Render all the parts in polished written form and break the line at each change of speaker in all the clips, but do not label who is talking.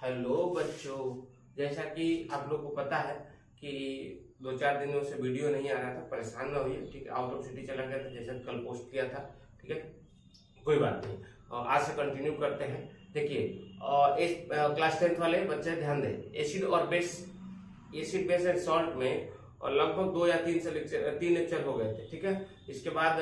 Hello बच्चों, जैसा कि आप लोग को पता है कि 2-4 दिनों से वीडियो नहीं आ रहा था। परेशान ना होइए, ठीक है। आउट ऑफ सिटी चला गया था, जैसा कल पोस्ट किया था, ठीक है। कोई बात नहीं, आज से कंटिन्यू करते हैं। देखिए, क्लास 10th वाले बच्चे ध्यान दें। एसिड बेस एंड सॉल्ट में और लगभग 2 या 3 लेक्चर हो गए थे, ठीक है। इसके बाद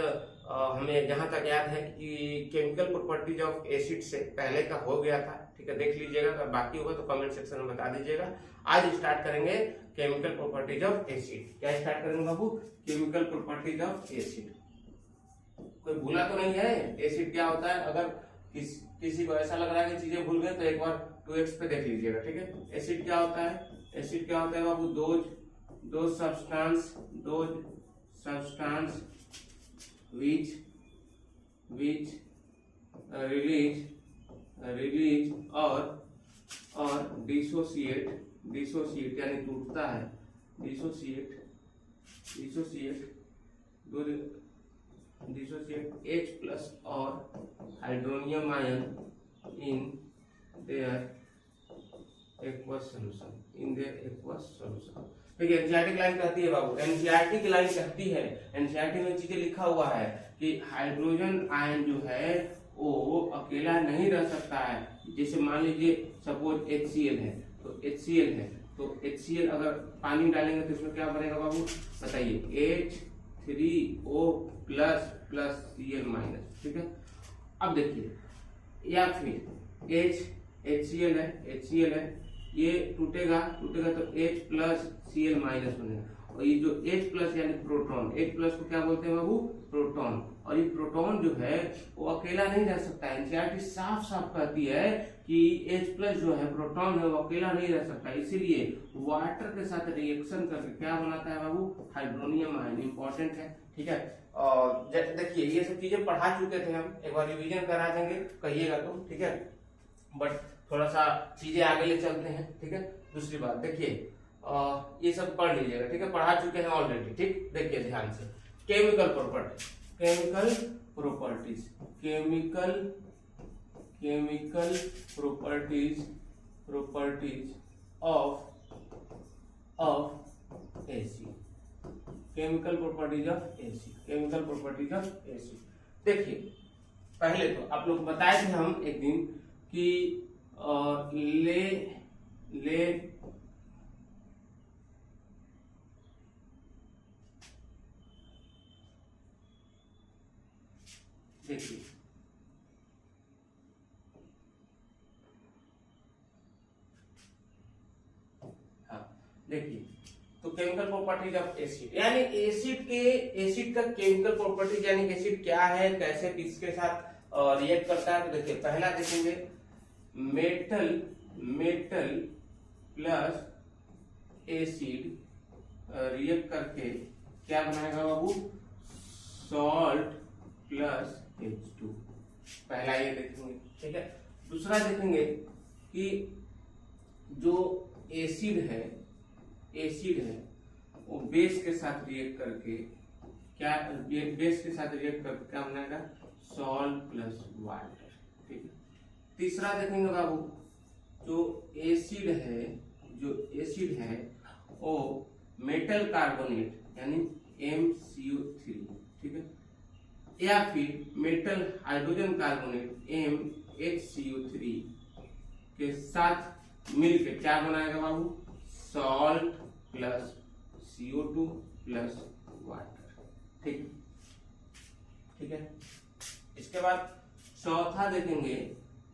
हमें जहां तक याद है कि केमिकल प्रॉपर्टीज ऑफ एसिड से पहले का हो गया था, ठीक है। देख लीजिएगा, अगर बाकी होगा तो कमेंट सेक्शन में बता दीजिएगा। आज स्टार्ट करेंगे केमिकल प्रॉपर्टीज ऑफ एसिड। क्या स्टार्ट करेंगे बाबू? Chemical properties of acid. कोई भूला तो नहीं है एसिड क्या होता है? अगर किसी को ऐसा लग रहा है कि चीजें भूल गए तो एक बार 2x पे देख लीजिएगा, ठीक है। एसिड क्या होता है? एसिड क्या होता है बाबू? दो सब्सटेंस which release और डिसोसिएट यानी टूटता है। डिसोसिएट H+ और hydronium ion in their aqueous solution. देखिए, एनसीईआरटी की लाइन कहती है बाबू, एनसीईआरटी की लाइन कहती है, एनसीईआरटी में चीजें लिखा हुआ है कि हाइड्रोजन आयन जो है वो अकेला नहीं रह सकता है। जैसे मान लीजिए सपोज HCl है, तो HCl अगर पानी डालेंगे तो इसमें क्या बनेगा बाबू? बताइए, H3O प्लस Cl-, ठीक है। अब देखिए, या फिर HCl है, ये टूटेगा तो H+ Cl- बनेगा। और ये जो H+ यानी प्रोटॉन, H+ को क्या बोलते हैं बाबू? प्रोटॉन। और ये प्रोटॉन जो है वो अकेला नहीं रह सकता है। एनसीईआरटी साफ साफ कहती है कि H+ जो है प्रोटॉन है वो अकेला नहीं रह सकता, इसीलिए वाटर के साथ रिएक्शन करके क्या बनाता है बाबू? Hydronium ion. इंपॉर्टेंट है, ठीक है। और देखिए, ये सब चीजें पढ़ा चुके थे हम, एक बार रिवीजन करा देंगे, कहिएगा तो, ठीक है। बट थोड़ा सा चीजें आगे ले चलते हैं, ठीक है। दूसरी बात देखिए, ये सब पढ़ लीजिएगा, ठीक है, पढ़ा चुके हैं ऑलरेडी, ठीक। देखिए ध्यान से, केमिकल प्रॉपर्टीज ऑफ एसिड। देखिए, पहले तो आप लोग बताए थे हम एक दिन कि देखिए, हाँ देखिए, तो केमिकल प्रॉपर्टीज ऑफ एसिड यानी एसिड का केमिकल प्रॉपर्टीज यानी एसिड क्या है, कैसे किसके साथ रिएक्ट करता है। तो देखिए, पहला देखेंगे, मेटल प्लस एसिड रिएक्ट करके क्या बनाएगा बाबू? Salt plus H2। पहला ये देखेंगे, ठीक है। दूसरा देखेंगे कि जो एसिड है वो बेस के साथ रिएक्ट करके क्या बनाएगा? सॉल्ट प्लस वाटर, ठीक है। तीसरा देखेंगे बाबू, जो एसिड है वो मेटल कार्बोनेट यानी MCO3, ठीक है, या फिर मेटल हाइड्रोजन कार्बोनेट MHCO3 के साथ मिलकर क्या बनाएगा बाबू? Salt plus CO2 plus water, ठीक है। इसके बाद चौथा देखेंगे,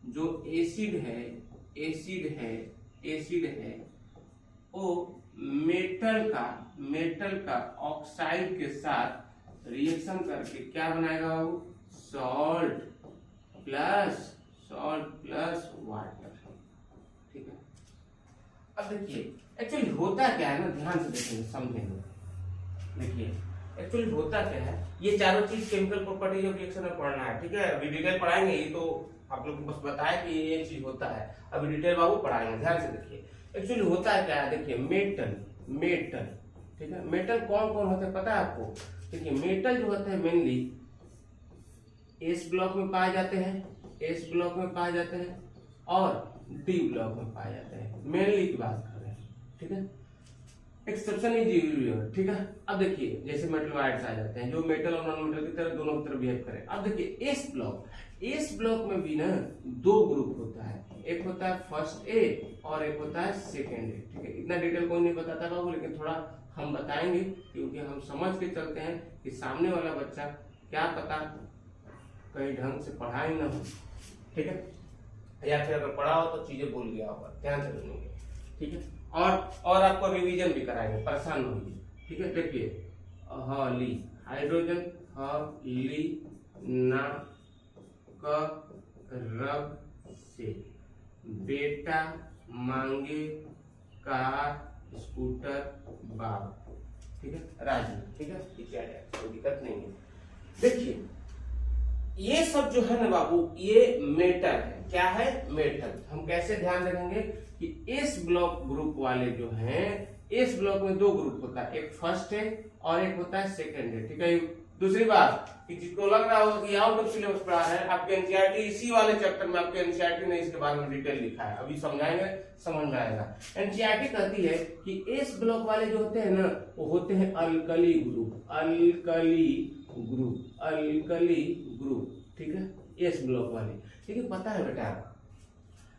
जो एसिड है वो मेटल का ऑक्साइड के साथ रिएक्शन करके क्या बनाएगा बाबू? सॉल्ट प्लस वाटर, ठीक है। अब देखिए, एक्चुअली होता क्या है ना, ध्यान से देखेंगे, समझेंगे। देखिए, एक्चुअली होता क्या है, ये चारों चीज केमिकल प्रॉपर्टीज ऑफ रिएक्शन में पढ़ना है, ठीक है। अभी डिटेल पढ़ाएंगे, ये तो आप लोग को बस बताया कि ये चीज होता है, अभी डिटेल बाबू पढ़ाएंगे, ध्यान से देखिए। एक्चुअली होता है क्या है, देखिए, मेटल, ठीक है। मेटल कौन कौन होते हैं पता है आपको? देखिए, मेटल जो होते हैं मेनली S ब्लॉक में पाए जाते हैं, और डी ब्लॉक में पाए जाते हैं। मेनली की बात कर रहे हैं, ठीक है। एक्सेप्शन इज यूजुअल, ठीक है। अब देखिए जैसे मेटल आइड्स आ जाते हैं जो मेटल और नॉन मेटल की तरह दोनों की तरह बिहेव करें। अब देखिए एस ब्लॉक में भी ना दो ग्रुप होता है, एक होता है फर्स्ट ए और एक होता है सेकेंड ए, ठीक है। इतना डिटेल कोई नहीं बताता बाबू, लेकिन थोड़ा हम बताएंगे क्योंकि हम समझ के चलते हैं कि सामने वाला बच्चा क्या पता कहीं ढंग से पढ़ा ही ना हो, ठीक है, या फिर अगर पढ़ा हो तो चीजें भूल गया होगा, ध्यान से सुनेंगे, ठीक है। और आपको रिवीजन भी कराएंगे, परेशान न होइए, ठीक है। देखिए हली हाइड्रोजन, हली ना क रब से, बेटा मांगे कार स्कूटर बाप, ठीक है, राजू, ठीक है, कोई दिक्कत नहीं है। देखिए ये सब जो है ना बाबू ये मेटल है, क्या है, मेटल। हम कैसे ध्यान रखेंगे कि एस ब्लॉक ग्रुप वाले जो हैं, एस ब्लॉक में दो ग्रुप होता है, एक फर्स्ट है और एक होता है सेकंड है, ठीक है। दूसरी बात कि जिसको लग रहा होगा कि आउट ऑफ सिलेबस पढ़ा है, आपके एनसीईआरटी इसी वाले चैप्टर में आपके एनसीईआरटी ने इसके बारे में डिटेल लिखा है, अभी समझाएंगे, समझ में आएगा। एनसीईआरटी कहती है कि एस ब्लॉक वाले जो होते हैं ना वो होते हैं अल्कली ग्रुप, अल्कली ग्रुप, ठीक है, एस ब्लॉक वाले। ठीक है, पता है बेटा,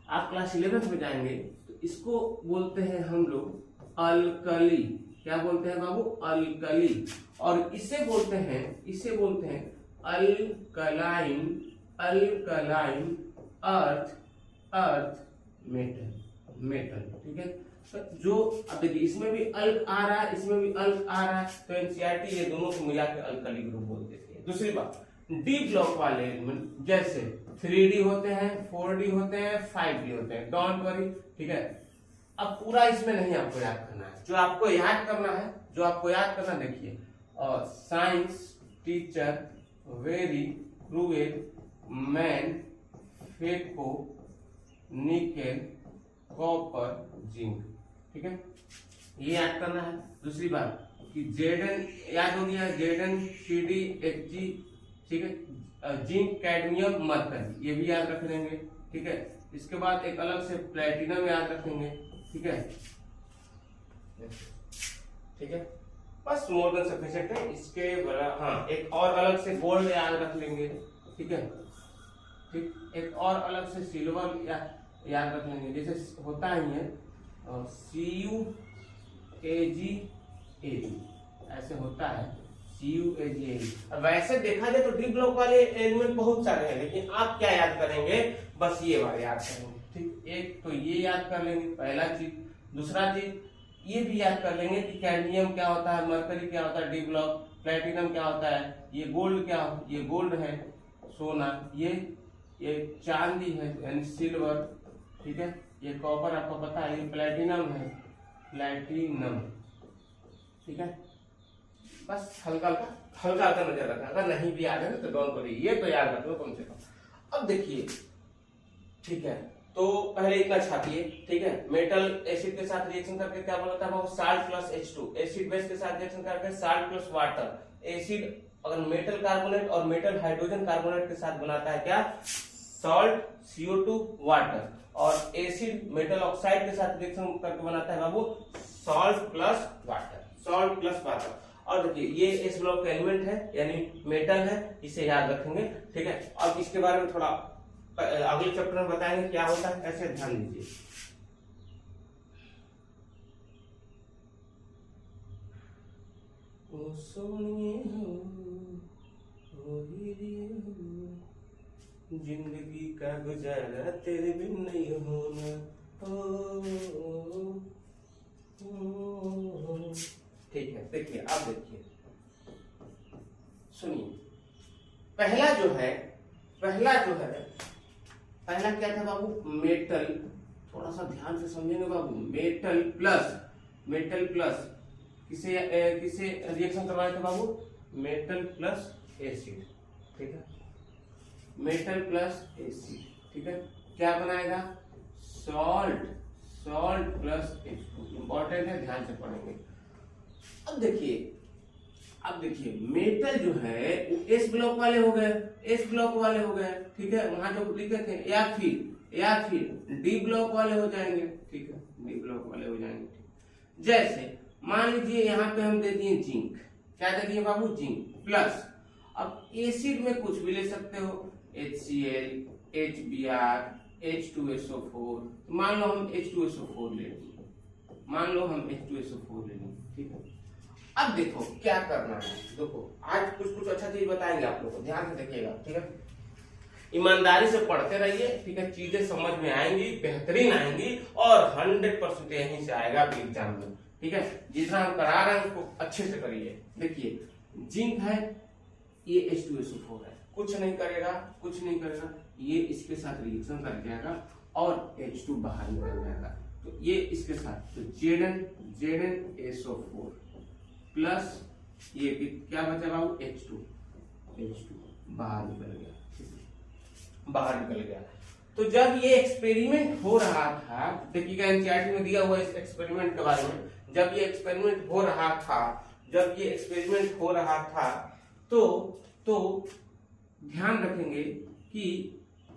आप क्लास 11 में जाएंगे तो इसको बोलते हैं हम लोग अल्कली। क्या बोलते हैं बाबू, अल्कली। और इसे बोलते हैं अल्कलाइन अर्थ मेटल, ठीक है। तो जो अब देखिए इसमें भी अल्क आ रहा है, इसमें भी अल्क आ रहा है, तो एनसीईआरटी ये दोनों को मिला के अल्कली ग्रुप बोलते हैं। दूसरी बात, डी ब्लॉक वाले एलिमेंट जैसे 3D होते हैं, 4D होते हैं, 5D होते हैं, डोंट वरी, ठीक है। अब पूरा इसमें नहीं आपको याद करना है, जो आपको याद करना देखिए, और science teacher very cruel man phaco nickel copper zinc, ठीक है, ये याद करना है। दूसरी बात कि जेडन याद हो गया, जेडन सीडी एचजी, ठीक है, जिंक कैडमियम मरकरी, ये भी याद रख लेंगे, ठीक है। इसके बाद एक अलग से प्लेटिनम याद रखेंगे, ठीक है, ठीक है, बस मोर देन सफिशिएंट है। इसके हाँ एक और अलग से गोल्ड याद रख लेंगे, ठीक है, ठीक, एक और अलग से सिल्वर याद रख लेंगे, जैसे होता ही है CuAgAg, ऐसे होता है CuAgAg। अब वैसे देखा जाए तो डी ब्लॉक वाले एलिमेंट बहुत सारे हैं, लेकिन आप क्या याद करेंगे, बस ये वाले याद करेंगे, ठीक। एक तो ये याद कर लेंगे, पहला चीज। दूसरा चीज ये भी याद कर लेंगे कि कैडमियम क्या होता है, मरकरी क्या होता है डी ब्लॉक, प्लेटिनम क्या होता है, ये गोल्ड है सोना, ये चांदी है यानी सिल्वर, ठीक है, ये कॉपर आपको पता है, ये प्लेटिनम है, ठीक है। बस हल्का नजर रखना, अगर नहीं भी याद है तो डोंट वरी, ये तो याद रख लो कम से कम। अब देखिए, ठीक है, तो पहले इतना छापिए, ठीक है। मेटल एसिड के साथ रिएक्शन करके क्या बनता है वो salt plus H2, acid base के साथ रिएक्शन करके साल्ट प्लस वाटर। एसिड अगर मेटल कार्बोनेट और मेटल हाइड्रोजन कार्बोनेट के साथ बनाता है क्या, सॉल्ट CO2 वाटर। और एसिड मेटल ऑक्साइड के साथ रिएक्शन करके बनाता है बाबू सॉल्ट प्लस वाटर। और देखिए ये इस ब्लॉक का एलिमेंट है यानी मेटल है, इसे याद रखेंगे, ठीक है। और इसके बारे में थोड़ा अगले चैप्टर में बताएंगे क्या होता है, कैसे, ध्यान दीजिए। जिंदगी का गुजारा तेरे बिन नहीं होना, ठीक है। देखिए अब देखिए, सुनिए, पहला क्या था बाबू, मेटल, थोड़ा सा ध्यान से समझेंगे बाबू, मेटल प्लस किसे रिएक्शन करवाए थे बाबू, मेटल प्लस एसिड, ठीक है, मेटल प्लस एसिड, ठीक है, क्या बनाएगा, सॉल्ट प्लस H2, इंपॉर्टेंट है, ध्यान से पढ़ेंगे। अब देखिए अब देखिए मेटल जो है वो एस ब्लॉक वाले हो गए, एस ब्लॉक वाले हो गए, ठीक है, वहां जो लिखे थे, या फिर डी ब्लॉक वाले हो जाएंगे, ठीक है, डी ब्लॉक वाले हो जाएंगे। ठीक, जैसे मान लीजिए यहाँ पे हम दे दिए जिंक, क्या दे दिए बाबू, जिंक प्लस, अब एसिड में कुछ भी ले सकते हो, HCl, HBr, H2SO4, मान लो हम H2SO4 ले लेंगे, मान लो हम H2SO4 ले लेंगे, ठीक है। अब देखो क्या करना है, देखो आज कुछ अच्छा चीज बताएंगे आप लोगों को, ध्यान से देखिएगा, ठीक है, ईमानदारी से पढ़ते रहिए, ठीक है, चीजें समझ में आएंगी, बेहतरीन आएंगी और 100% यहीं से आएगा एग्जाम में, ठीक है। जितना हम करा रहे हैं उसको अच्छे से करिए। देखिए जिंक है, ये H2SO4 है, कुछ नहीं करेगा, कुछ नहीं करेगा, ये इसके साथ रिएक्शन कर जाएगा और H2 बाहर निकल जाएगा, तो ये इसके साथ, तो ZnSO4 प्लस ये क्या बचा बाबू, H2 बाहर निकल गया, बाहर निकल गया। तो जब ये एक्सपेरिमेंट हो रहा था, देखिएगा एनसीईआरटी में दिया हुआ इस एक्सपेरिमेंट के बारे में, जब ये एक्सपेरिमेंट हो रहा था, तो ध्यान रखेंगे कि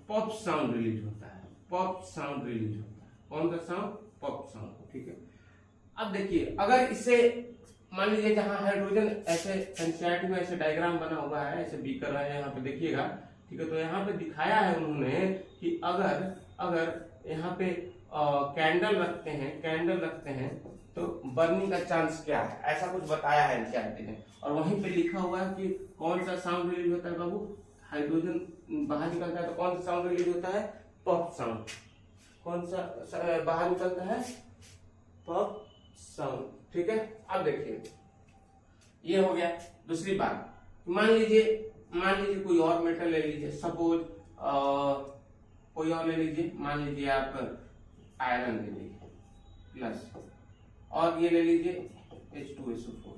पॉप साउंड रिलीज होता है, पॉप साउंड रिलीज होता है, कौन सा साउंड, पॉप साउंड, ठीक है। अब देखिए अगर इसे मान लीजिए जहां हाइड्रोजन ऐसे एनसीईआरटी में ऐसे डायग्राम बना हुआ है, ऐसे बीकर है, यहाँ पे देखिएगा, ठीक है, तो यहाँ पे दिखाया है उन्होंने कि अगर यहाँ पे कैंडल रखते हैं तो बर्निंग का चांस क्या है, ऐसा कुछ बताया है एनसीईआरटी ने, और वहीं पे लिखा हुआ है कि कौन सा साउंड रिलीज होता है बाबू, हाइड्रोजन बाहर निकलता है तो कौन सा साउंड रिलीज होता है, पॉप साउंड, कौन सा बाहर निकलता है, पॉप साउंड, ठीक है। अब देखिए ये हो गया। दूसरी बात, मान लीजिए कोई और मेटल ले लीजिए, सपोज कोई और ले लीजिए, मान लीजिए आप आयरन ले लीजिए प्लस, और ये ले लीजिए H2SO4,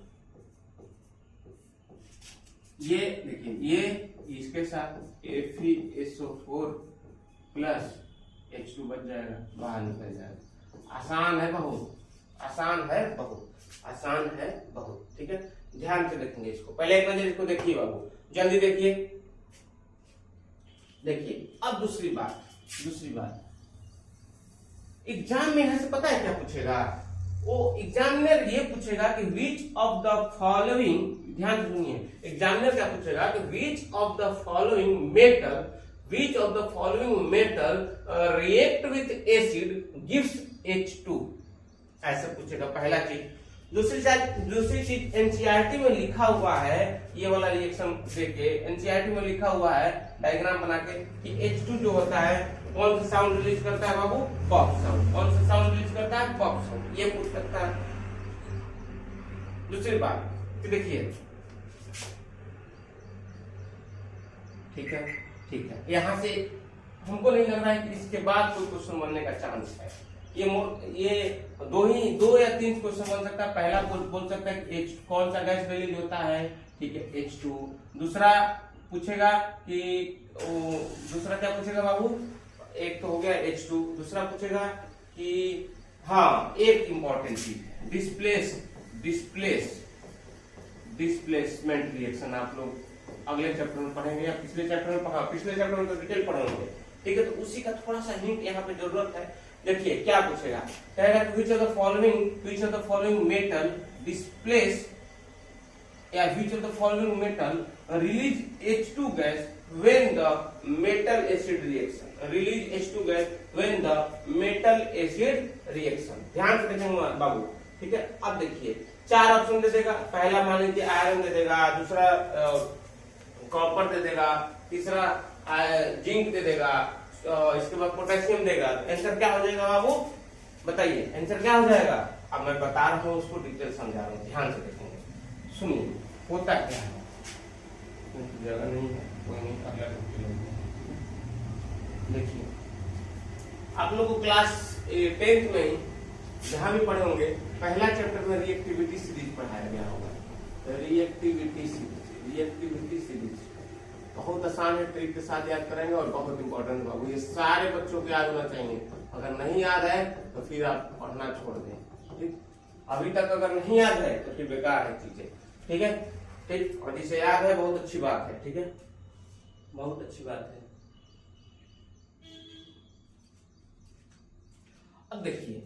ये देखिए ये इसके साथ FeSO4 प्लस H2 बच जाएगा, बाहर निकल जाएगा। आसान है बहुत, ठीक है। ध्यान से देखेंगे इसको, पहले एक नजर इसको देखिए बाबू, जल्दी देखिए। अब दूसरी बात एग्जाम में यहां से पता है क्या पूछेगा, वो एग्जामिनर ये पूछेगा कि विच ऑफ द फॉलोइंग, ध्यान सुनिए, एग्जामिनर क्या पूछेगा कि which of the following metal react with acid gives H2, ऐसे पूछेगा, पहला चीज। दूसरी चीज एनसीईआरटी में लिखा हुआ है, ये वाला रिएक्शन देके एनसीईआरटी में लिखा हुआ है डायग्राम बना के कि H2 जो होता है कौन सा साउंड रिलीज करता है बाबू, पॉप साउंड, कौन सा साउंड रिलीज करता है, पॉप साउंड, ये पूछ सकता है। दूसरी बात देखिए, ठीक है, यहाँ से हमको नहीं लग रहा है कि इसके बाद कोई क्वेश्चन बनने का चांस है, ये दो या तीन क्वेश्चन बन सकता है। पहला बोल सकता है कि कौन सा गैस रिलीज होता है, ठीक है, H2। दूसरा पूछेगा कि दूसरा क्या पूछेगा बाबू, एक तो हो गया H2, दूसरा पूछेगा कि हाँ एक इंपॉर्टेंट चीज डिस्प्लेसमेंट रिएक्शन, आप लोग अगले चैप्टर में पढ़ेंगे या पिछले चैप्टर में तो डिटेल पढ़ेंगे, ठीक है। तो उसी का थोड़ा सा हिंट यहाँ पे जरूरत है। देखिए क्या पूछेगा, कहेगा which of the following metal displace या which of the following metal release H2 gas when the metal acid reaction, ध्यान से देखेंगे बाबू, ठीक है। अब देखिए चार ऑप्शन दे देगा, पहला मान लीजिए आयरन दे देगा, दूसरा कॉपर दे देगा, तीसरा जिंक दे देगा, इसके बाद पोटेशियम देगा। आंसर क्या हो जाएगा बाबू, बताइए आंसर क्या हो जाएगा। अब मैं बता रहा हूँ उसको डिटेल समझा रहा हूँ, ध्यान से देखेंगे, सुनिए होता क्या है। जगह नहीं है, कोई नहीं, अगला देखिए आप लोग को क्लास 10th में जहां भी पढ़े होंगे, पहला चैप्टर में रिएक्टिविटी सीरीज पढ़ाया गया होगा। रिएक्टिविटी सीरीज बहुत आसान है, ट्रिक के साथ याद करेंगे और बहुत इंपॉर्टेंट बाबू, ये सारे बच्चों को याद होना चाहिए। अगर नहीं याद है तो फिर आप पढ़ना छोड़ दें, ठीक। अभी तक अगर नहीं याद है तो फिर बेकार है चीजें, ठीक है। ठीक, और जिसे याद है बहुत अच्छी बात है, ठीक है, बहुत अच्छी बात है। अब देखिए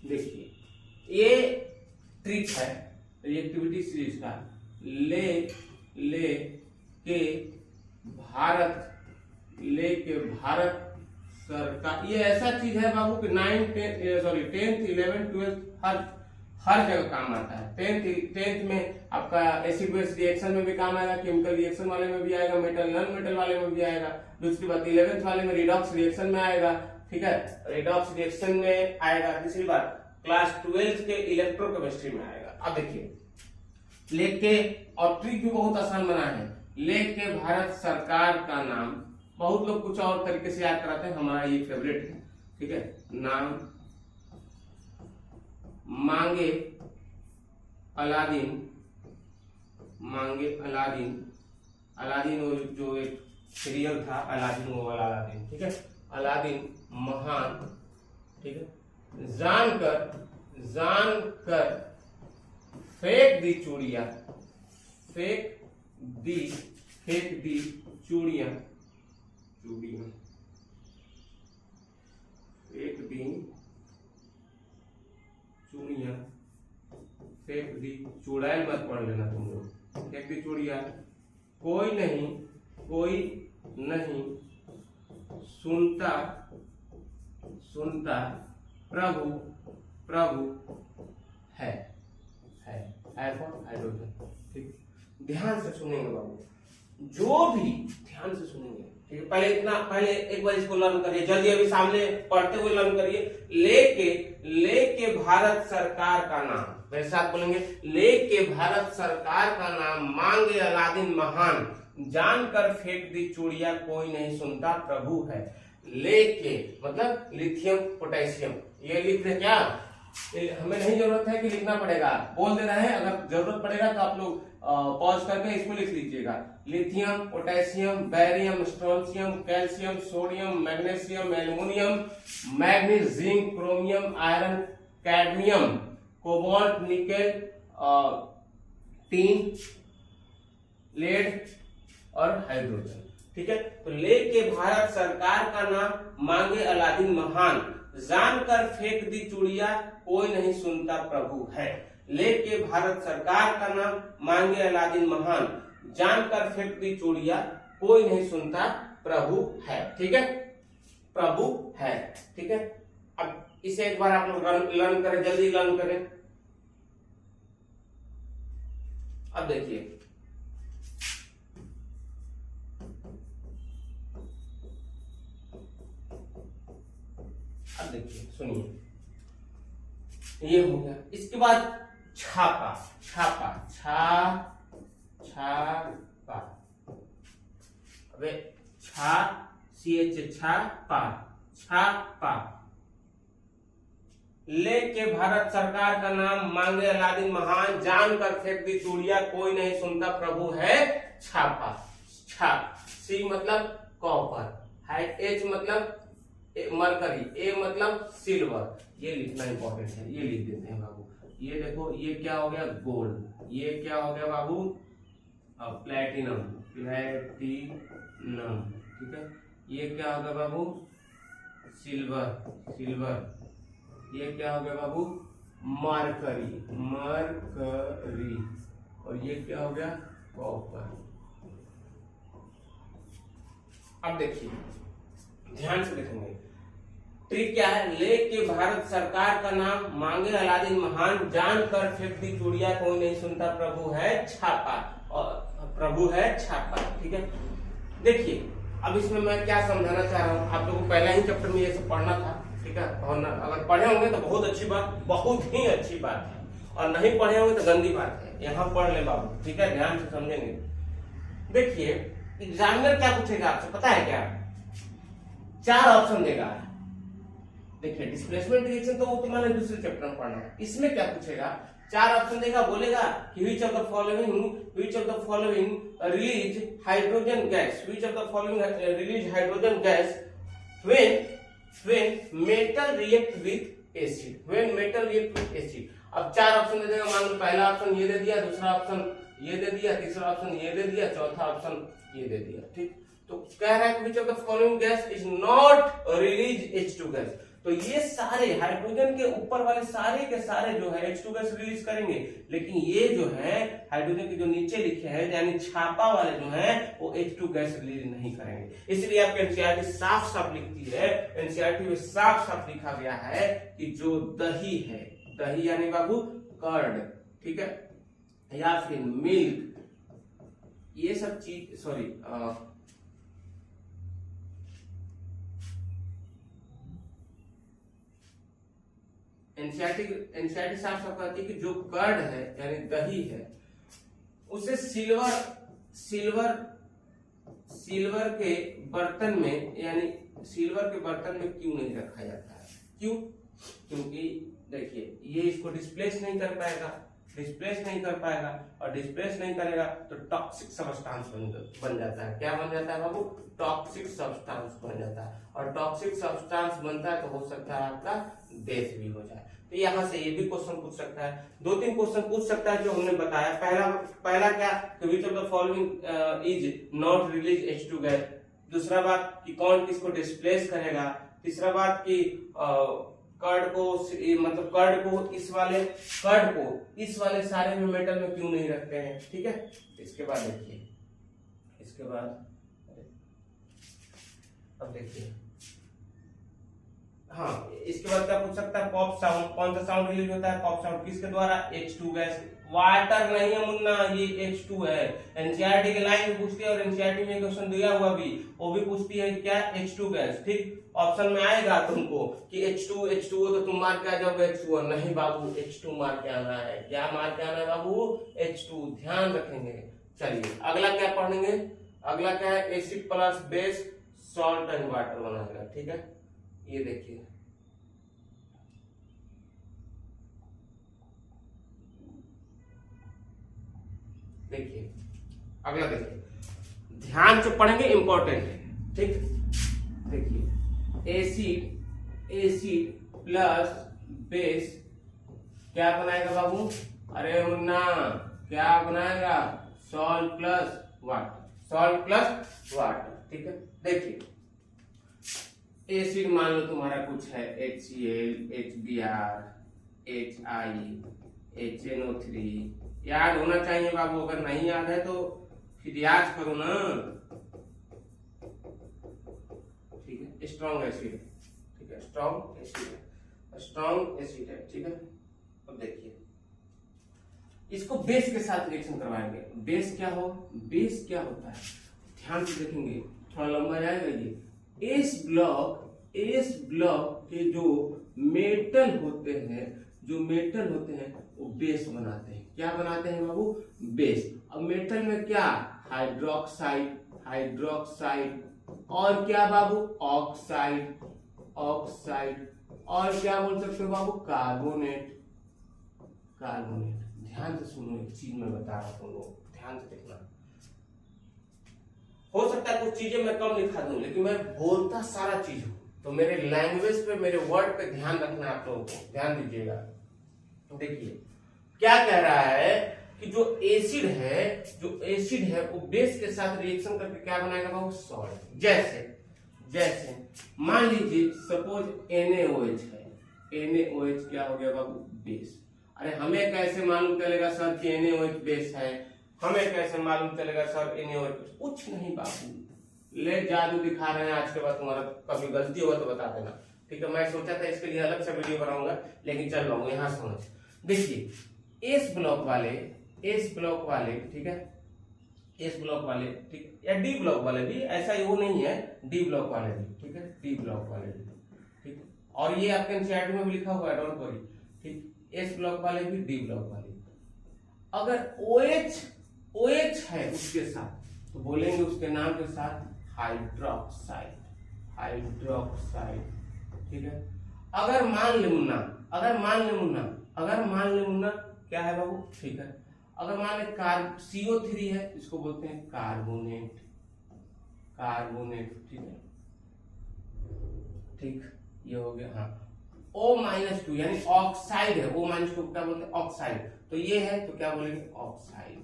देखिए ये ट्रिक है रिएक्टिविटी सीरीज का, ले के भारत सरकार, ये ऐसा चीज है बाबू कि 10th 11th 12th हर जगह काम आता है। 10th में आपका एसिड बेस रिएक्शन में भी काम आएगा, केमिकल रिएक्शन वाले में भी आएगा, मेटल नॉन मेटल वाले में भी आएगा। दूसरी बात 11th वाले में रिडॉक्स रिएक्शन में आएगा, ठीक है, रिडॉक्स रिएक्शन में आएगा। तीसरी बात क्लास 12 के इलेक्ट्रोकेमिस्ट्री में आएगा। अब देखिए लेके, और ट्रिक भी बहुत आसान बना है, लेके भारत सरकार का नाम, बहुत लोग कुछ और तरीके से याद कराते हैं, हमारा ये फेवरेट है, ठीक है, नाम मांगे अलादीन वो जो एक सीरियल था अलादीन, वो वाला अलादीन, ठीक है, अलादीन महान, ठीक है, जानकर फेंक दी चूड़ियां, फेंक दी चूड़ियां, फेंक दी चुड़ैल मत पढ़ लेना तुम लोग, फेंक दी चूड़ियां, कोई नहीं सुनता प्रभु है हाइड्रोजन, ठीक, ध्यान से सुनेंगे बाबू, जो भी ध्यान से सुनेंगे, ठीक है। पहले एक बार इसको लर्न करिए, जल्दी अभी सामने पढ़ते हुए लर्न करिए। लेके भारत सरकार का नाम, मेरे साथ बोलेंगे, लेके भारत सरकार का नाम मांगे अलादीन महान, जानकर फेंक दी चूड़ियां कोई नहीं सुनता प्रभु है। लेके मतलब लिथियम पोटेशियम, ये लिख दे क्या, हमें नहीं जरूरत है कि लिखना पड़ेगा, बोल दे रहे हैं, अगर जरूरत पड़ेगा तो आप लोग पॉज करके इसको लिख लीजिएगा। Lithium, potassium, barium, strontium, calcium, sodium, magnesium, aluminium, manganese, zinc, chromium, iron, cadmium, cobalt, nickel, tin, lead और हाइड्रोजन, ठीक है। तो लेके भारत सरकार का नाम मांगे अलादीन महान, जानकर फेंक दी चूड़ियां कोई नहीं सुनता प्रभु है। लेके भारत सरकार का नाम मांगे अलादीन महान, जानकर फेंक दी चूड़ियां कोई नहीं सुनता प्रभु है, ठीक है, प्रभु है, ठीक है। अब इसे एक बार आप लोग लर्न करें, जल्दी लर्न करें। अब देखिए सुनिए, ये हो गया। इसके बाद छापा, अबे छापा, लेके भारत सरकार का नाम मांगे अलादीन महान, जानकर फेंक दी चूड़ियां कोई नहीं सुनता प्रभु है। छापा, सी मतलब कॉपर, एच मतलब मरकरी, ए मतलब सिल्वर, ये लिखना इंपॉर्टेंट है, ये लिख देते हैं बाबू। ये देखो, ये क्या हो गया गोल्ड, ये क्या हो गया बाबू प्लेटिनम, ठीक है। ये क्या हो गया बाबू सिल्वर, ये क्या हो गया बाबू मरकरी, और ये क्या हो गया कॉपर। अब देखिए ध्यान से देखेंगे, ट्रिक क्या है, लेके भारत सरकार का नाम मांगे अलादीन महान, जानकर फेंक दी चूड़ियां कोई नहीं सुनता प्रभु है छापा, और प्रभु है छापा, ठीक है। देखिए अब इसमें मैं क्या समझाना चाह रहा हूँ, आप लोगों को पहला ही चैप्टर में ये सब पढ़ना था, ठीक है, और अगर पढ़े होंगे तो बहुत अच्छी बात, बहुत ही अच्छी बात है, और नहीं पढ़े होंगे तो गंदी बात है। यहाँ पढ़ ले बाबू, ठीक है, ध्यान से समझेंगे। देखिए एग्जामिनर क्या पूछेगा आपसे पता है क्या, 4 ऑप्शन देगा। देखिए डिस्प्लेसमेंट रिएक्शन तो वो तुम्हारे दूसरे चैप्टर में पढ़ना है, इसमें क्या पूछेगा, 4 ऑप्शन देगा, बोलेगा कि which of the following release hydrogen gas, which of the following release hydrogen gas when metal react with acid, when metal react with acid. अब 4 ऑप्शन दे देगा, मान लो पहला ऑप्शन ये दे दिया, दूसरा ऑप्शन ये दे दिया, तीसरा ऑप्शन ये दे दिया, चौथा ऑप्शन ये दे दिया, ठीक। तो कह रहा है which of the following gas is not release H2 gas. तो ये सारे हाइड्रोजन के ऊपर वाले सारे के सारे जो है H2 गैस रिलीज करेंगे, लेकिन ये जो है हाइड्रोजन के जो नीचे लिखे हैं यानी छापा वाले जो हैं वो H2 गैस रिलीज नहीं करेंगे। इसलिए आपके एनसीईआरटी साफ साफ लिखती है, एनसीईआरटी में साफ साफ लिखा गया है कि जो दही है, दही यानी बाबू कर्ड, ठीक है, या फिर मिल्क, ये सब चीज सॉरी एनसीईआरटी साफ साफ कहती है कि जो कर्ड है यानी दही है उसे सिल्वर के बर्तन में यानी सिल्वर के बर्तन में क्यों नहीं रखा जाता है, क्यों, क्योंकि देखिए ये इसको डिस्प्लेस नहीं कर पाएगा, और डिस्प्लेस नहीं करेगा तो टॉक्सिक सब्सटेंस बन जाता है। क्या बन जाता है बाबू, टॉक्सिक सब्सटेंस बन जाता है, और टॉक्सिक सब्सटेंस बनता है तो हो सकता है आपका डेथ भी हो जाए। तो यहाँ से ये भी क्वेश्चन पूछ सकता है, 2-3 क्वेश्चन पूछ सकता है जो हमने बताया। पहला क्या, which of the following is not release H2 gas, दूसरा बात कि कौन किसको डिस्प्लेस करेगा, तीसरा बात कि कर्ड को मतलब कर्ड को इस वाले सारे में मेटल में क्यों नहीं रखते हैं, ठीक है। इसके बाद देखिए, इसके बाद अब देखिए, हाँ इसके बाद क्या पूछ सकता है, पॉप साउंड, कौन सा साउंड रिलीज होता है, पॉप साउंड, किसके द्वारा, H2 गैस, वाटर नहीं है मुन्ना, ये H2 है। एनसीईआरटी के लाइन में पूछती है और एनसीईआरटी में क्वेश्चन दिया हुआ भी वो भी पूछती है क्या, H2 गैस, ठीक। ऑप्शन में आएगा तुमको कि H2 तो तुम मार के आ जाओगे H2, नहीं बाबू H2 मार के आना है। क्या मार के आना है बाबू, H2, ध्यान रखेंगे। चलिए अगला क्या पढ़ेंगे, अगला क्या है, acid plus base salt and water बनाएगा, ठीक है। ये देखिए अगला देखिए, ध्यान से पढ़ेंगे, इंपॉर्टेंट है, ठीक। देखिए एसिड प्लस बेस क्या बनाएगा बाबू, अरे मुन्ना क्या बनाएगा, सॉल्ट प्लस वाटर, ठीक है। देखिए एसिड मान लो तुम्हारा कुछ है HCl, HBr, HI, HNO3, याद होना चाहिए बाबू, अगर नहीं याद है तो फिर याद करो ना, ठीक है। स्ट्रॉन्ग एसिड, ठीक है, स्ट्रॉन्ग एसिड है, ठीक है। अब देखिए इसको बेस के साथ रिएक्शन करवाएंगे। बेस क्या होता है, ध्यान से देखेंगे, थोड़ा लंबा जाएगा ये। एस ब्लॉक के जो मेटल होते हैं वो बेस बनाते हैं। क्या बनाते हैं बाबू, बेस। अब मेटल में क्या, हाइड्रोक्साइड, और क्या बाबू, ऑक्साइड, और क्या बोल सकते हो बाबू, कार्बोनेट। ध्यान से सुनो, एक चीज मैं बता रहा हूँ, ध्यान से देखना। हो सकता है कुछ चीजें मैं कम लिखा दूं, लेकिन मैं बोलता सारा चीज हूं, तो मेरे लैंग्वेज पे, मेरे वर्ड पे ध्यान रखना आप लोगों को, ध्यान दीजिएगा। देखिए क्या कह रहा है कि जो एसिड है वो बेस के साथ रिएक्शन करके क्या बनाएगा बाबू, सॉल्ट। जैसे मान लीजिए सपोज NaOH है, NaOH क्या हो गया बाबू, बेस। अरे हमें कैसे मालूम चलेगा सर कि NaOH बेस है, हमें कैसे मालूम चलेगा सर NaOH, कुछ नहीं बाबू, ले जादू दिखा रहे हैं। आज के बाद तुम्हारा कभी गलती होगा तो बता देना, ठीक है। मैं सोचा था इसके लिए अलग से वीडियो बनाऊंगा, लेकिन चल रहा हूँ, यहाँ समझ। देखिए एस ब्लॉक वाले, ठीक है, एस ब्लॉक वाले, ठीक, या डी ब्लॉक वाले भी, ऐसा वो नहीं है, डी ब्लॉक वाले भी, ठीक है, डी ब्लॉक वाले भी, ठीक। और ये आपके एनसीईआरटी में भी लिखा हुआ है, डोंट वरी, ठीक। एस ब्लॉक वाले भी, डी ब्लॉक वाले, अगर OH है उसके साथ तो बोलेंगे उसके नाम के साथ हाइड्रोक्साइड, ठीक है। अगर मान ले मुन्ना क्या है बाबू, ठीक है। अगर मान ले CO3 है, इसको बोलते हैं कार्बोनेट, ठीक है, ठीक, ये हो गया। हाँ, O-2 यानी ऑक्साइड है, O-2 क्या बोलते हैं, ऑक्साइड। तो ये है तो क्या बोलेंगे, ऑक्साइड।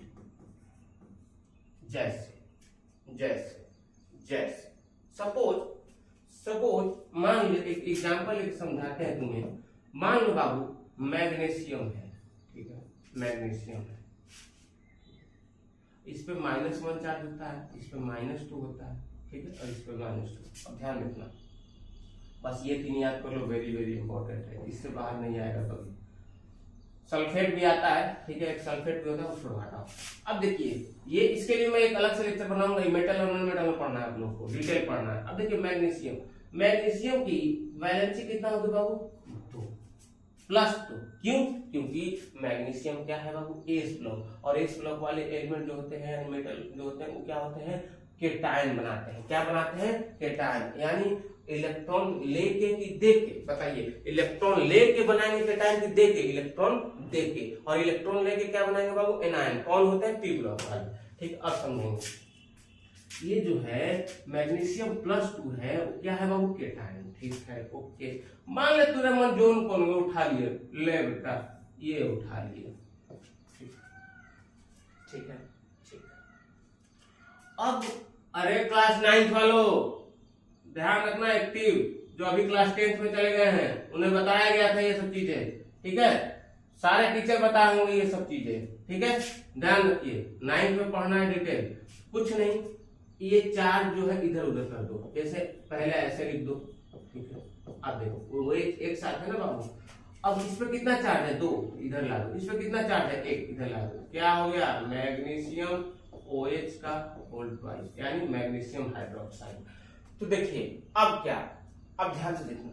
जैसे सपोज मान लो, एक एग्जांपल एक समझाते हैं तुम्हें। मान लो बाबू मैग्नीशियम है, ठीक है, मैग्नीशियम है, इस पे -1 चार्ज होता है, इस पे -2 होता है, ठीक है, और इस पे -2। अब ध्यान रखना, बस ये 3 याद कर लो, वेरी वेरी इंपॉर्टेंट है, इससे बाहर नहीं आएगा कभी। सल्फेट भी आता है, ठीक है, एक सल्फेट भी होता है, उसको हटाओ। अब देखिए, ये इसके लिए मैं एक अलग से लेक्चर बनाऊंगा, मेटल और नॉन मेटल में पढ़ना है आप लोगों को, डिटेल पढ़ना है। अब देखिए मैग्नीशियम की वैलेंसी कितना होगी बाबू, 2 +2। क्यों? क्योंकि मैग्नीशियम क्या है बाबू, एस ब्लॉक, और एस ब्लॉक वाले एलिमेंट जो होते हैं, मेटल जो होते हैं, वो क्या होते हैं, केटायन बनाते हैं। क्या बनाते हैं, केटायन, यानी इलेक्ट्रॉन लेके कि देके, बताइए, इलेक्ट्रॉन लेके बनाएंगे केटायन की देके, इलेक्ट्रॉन देके, और इलेक्ट्रॉन लेके क्या बनाएंगे बाबू, एनायन। कौन होते हैं, पी ब्लॉक वाले, ठीक। अब समझेंगे, ये जो है मैग्नीशियम +2 है, वो क्या है बाबू, केटायन, ठीक है, ओके। मान ले तूने मन जोन कौन उठा लिए, ले बेटा ये उठा लिए, ठीक है। अब अरे क्लास 9th वालों ध्यान रखना, एक्टिव, जो अभी क्लास 10th में चले गए हैं उन्हें बताया गया था ये सब चीजें, ठीक है, सारे टीचर बताए होंगे ये सब चीजें, ठीक है, ध्यान रखिए। 9th में पढ़ना है डिटेल, कुछ नहीं, ये चार्ज जो है इधर उधर कर दो, जैसे पहले ऐसे लिख दो, ठीक है। अब देखो वो एक साथ है ना बाबू। अब इस पे कितना चार्ज है, 2, इधर ला दो। इस पे कितना चार्ज है, 1, इधर ला दो। क्या हो गया, मैग्नीशियम OH का होल ट्वाइस, यानी मैग्नीशियम हाइड्रोक्साइड। तो देखिए अब क्या, अब ध्यान से देखना,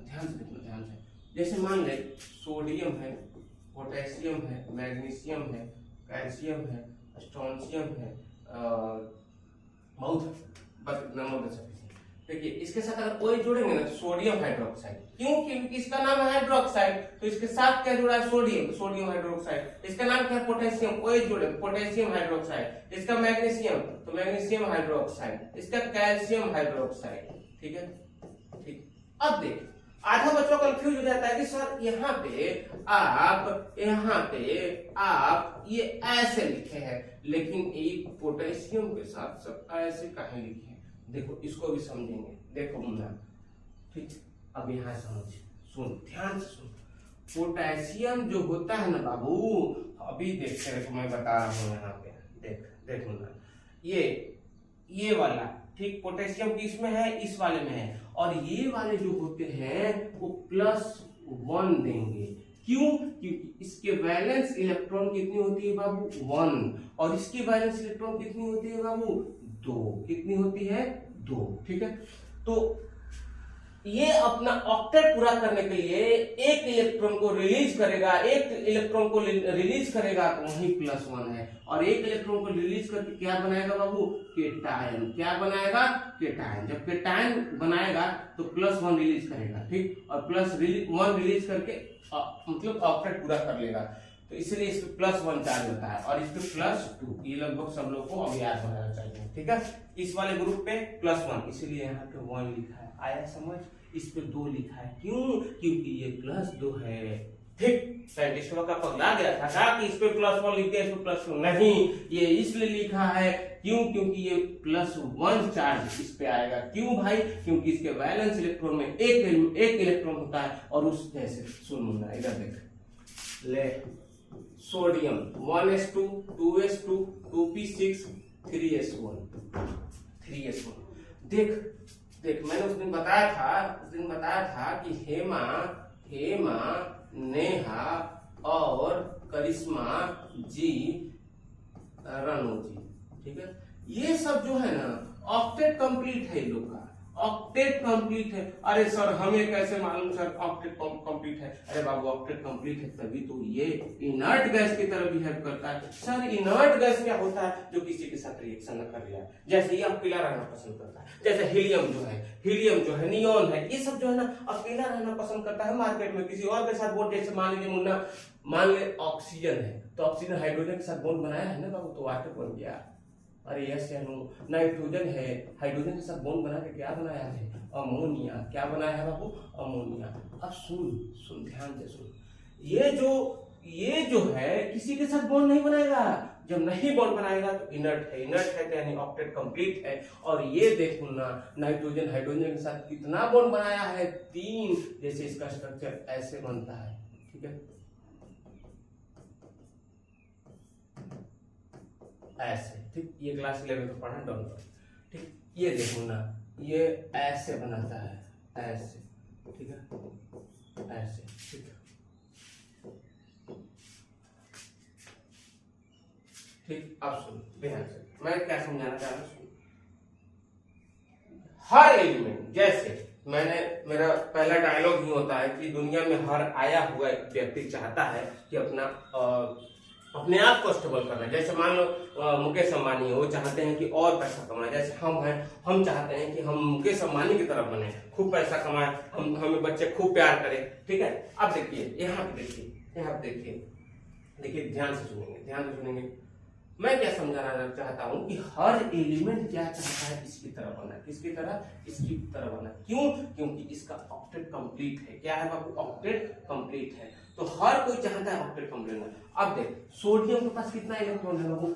जैसे मान ले सोडियम है, पोटेशियम है, मैग्नीशियम है, कैल्शियम है, स्ट्रोंशियम है, बहुत, बस नंबर दे सकते। देखिए इसके साथ अगर OH जोड़ेंगे ना, सोडियम हाइड्रोक्साइड। क्यों? क्योंकि इसका नाम है हाइड्रोक्साइड, तो इसके साथ क्या जुड़ा है, सोडियम हाइड्रोक्साइड। इसका नाम क्या है, पोटेशियम, OH जोड़े, पोटेशियम हाइड्रोक्साइड। इसका मैग्नीशियम, तो मैग्नीशियम हाइड्रोक्साइड। इसका कैल्शियम हाइड्रोक्साइड, ठीक है, ठीक। अब देख, आधा बच्चों कंफ्यूज हो जाता है कि सर यहाँ पे आप ये ऐसे लिखे हैं, लेकिन एक पोटेशियम के साथ सब ऐसे कहीं लिखे हैं। देखो इसको भी समझेंगे, देखो मुन्ना, ठीक। अब यहाँ समझ, सुन, ध्यान से सुन। पोटेशियम जो होता है ना बाबू, अभी देखते देखो मैं बता रहा हूँ यहाँ पे, देख मुन्ना, ये वाला, ठीक, पोटेशियम किस में है, इस वाले में है, और ये वाले जो होते हैं वो +1 देंगे। क्यों? क्योंकि इसके वैलेंस इलेक्ट्रॉन कितनी होती है बाबू, 1, और इसकी वैलेंस इलेक्ट्रॉन कितनी होती है बाबू, 2। कितनी होती है, 2, ठीक है। तो ये अपना ऑक्टेट पूरा करने के लिए एक इलेक्ट्रॉन को रिलीज करेगा, तो वही +1 है, और एक इलेक्ट्रॉन को रिलीज करके क्या बनाएगा बाबू, केटायन। क्या बनाएगा, केटायन। जब केटायन बनाएगा तो +1 रिलीज करेगा, ठीक, और +1 रिलीज करके मतलब ऑक्टेट पूरा कर लेगा। तो इसलिए इस पे +1 चार्ज होता है, और इस पे +2। ये लगभग सब लोग को अब याद बनाना चाहिए, ठीक है। इस वाले ग्रुप पे +1, इसलिए यहाँ पे 1 लिखा है, आया समझ। इस पे 2 लिखा है, क्यों? क्योंकि ये +2 है, ठीक। साइंटिस्टों का पगला गया था कि इस पे +1 लिख दिया, इस पे +2 नहीं, ये इसलिए लिखा है, क्यों? क्योंकि ये +1 चार्ज इस पे आएगा। क्यों भाई? क्योंकि इसके वैलेंस इलेक्ट्रॉन में एक इलेक्ट्रॉन होता है, और उस जैसे सुन मुन्ना, इधर देख ले, sodium 1s2 2s2 2p6 3s1 देख मैंने उस दिन बताया था कि हेमा नेहा और करिश्मा जी, रानू जी, ठीक है। ये सब जो है ना ऑक्टेट कंप्लीट है इन लोग का, ऑक्टेट कंप्लीट है। अरे सर हमें कैसे मालूम सर ऑक्टेट कंप्लीट है? अरे बाबू ऑक्टेट कंप्लीट है तभी तो ये इनर्ट गैस की तरह बिहेव करता है। सर इनर्ट गैस क्या होता है? जो किसी के साथ रिएक्शन न कर रहा है, जैसे ये अकेला रहना पसंद करता है, जैसे हीलियम जो है नियॉन है, ये सब जो है ना अकेला रहना पसंद करता है मार्केट में, किसी और के साथ बॉन्ड, जैसे मान लीजिए मुन्ना, मान ले ऑक्सीजन है तो ऑक्सीजन हाइड्रोजन के साथ बॉन्ड बनाया है ना बाबू, तो वाटर बन गया। अरे यस या नो? नाइट्रोजन है, हाइड्रोजन के साथ बॉन्ड बना के क्या बनाया है? अमोनिया। क्या बनाया है बाबू? अमोनिया। अब सुन ध्यान से सुन, ये जो है किसी के साथ बॉन्ड नहीं बनाएगा। जब नहीं बॉन्ड बनाएगा तो इनर्ट है तो यानी ऑक्टेट कंप्लीट है। और ये देखो ना, नाइट्रोजन हाइड्रोजन के साथ कितना बॉन्ड बनाया है? 3। जैसे इसका स्ट्रक्चर ऐसे बनता है, ठीक है, ऐसे, ठीक। ये क्लास 11 में पढ़ा, डोंट वरी, ठीक। ये देखो ना, ये ऐसे बनाता है, ऐसे, ठीक है, ऐसे, ठीक है, ठीक। अब सुन ध्यान से, मैं क्या समझाना चाह रहा हूँ। हर एलिमेंट, जैसे मेरा पहला डायलॉग ही होता है कि दुनिया में हर आया हुआ एक व्यक्ति चाहता है कि अपने आप को स्टेबल करना है। जैसे मान लो मुकेश अंबानी है, वो चाहते हैं कि और पैसा कमाए। जैसे हम हैं, हम चाहते हैं कि हम मुकेश अंबानी की तरफ बने, खूब पैसा कमाए, हमें बच्चे खूब प्यार करें, ठीक है। अब देखिए यहाँ पे देखिए ध्यान से सुनेंगे। मैं क्या समझाना चाहता हूँ कि हर एलिमेंट क्या चाहता है? इसकी तरह बना, किसकी तरह? इसकी तरह बना। क्यों? क्योंकि इसका ऑक्टेट कंप्लीट है। क्या है बाबू? ऑक्टेट कंप्लीट है। तो हर कोई चाहता है ऑक्टेट कंप्लीट है। अब देख, सोडियम के पास कितना इलेक्ट्रॉन है बाबू?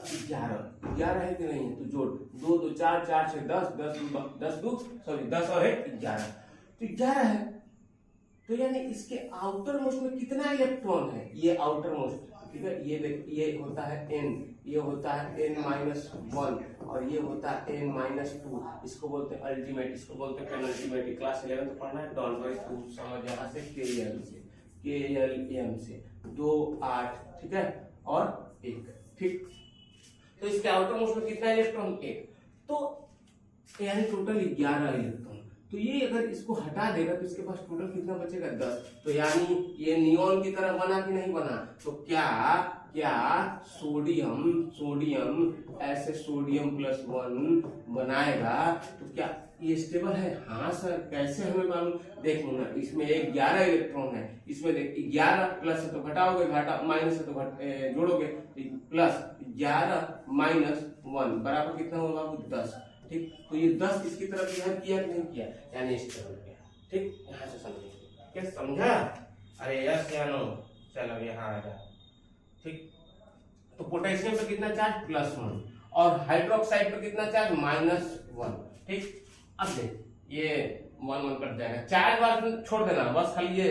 11 है कि नहीं है? तो जोड़, 2 2 4 4 6 10 और 11, तो 11 है। तो यानी इसके आउटर मोस्ट में कितना इलेक्ट्रॉन है? ये आउटर मोस्ट, ठीक है, ये देख, ये होता है n, ये होता है n-1 और ये होता है n-2। इसको बोलते हैं अल्टीमेट, इसको बोलते हैं पेनल्टीमेट। क्लास 11 तो पढ़ना है, डोंट वरी, तू समझ यहाँ से KLM से 2 8, ठीक है, और 1, ठीक। तो इसके आउटर मोस्ट में कितना इलेक्ट्रॉन? 1। तो यानी टोटल 11 इलेक्ट्रॉन। तो ये अगर इसको हटा देगा तो इसके पास टोटल कितना बचेगा? 10। तो यानी ये नियॉन की तरह बना कि नहीं बना? तो क्या सोडियम ऐसे सोडियम +1 बनाएगा तो क्या ये स्टेबल है? हाँ सर। कैसे हमें मालूम? देखो ना, इसमें 11 इलेक्ट्रॉन है, इसमें देख 11 प्लस है तो घटाओगे, घटा माइनस है तो जोड़ोगे, प्लस 11 - 1 बराबर कितना होगा बाबू? 10, ठीक। तो ये 10 इसकी तरफ बिहेव किया कि नहीं किया? यानी स्टेबल किया, ठीक। यहाँ से समझिए, क्या समझा? अरे यस या नो? चलो यहाँ आ जा, ठीक। तो पोटेशियम पे कितना चार्ज? +1 और हाइड्रोक्साइड पे कितना चार्ज? -1, ठीक। अब देख, ये 1 1 कट जाएगा, चार्ज वार्ज छोड़ देना, बस खाली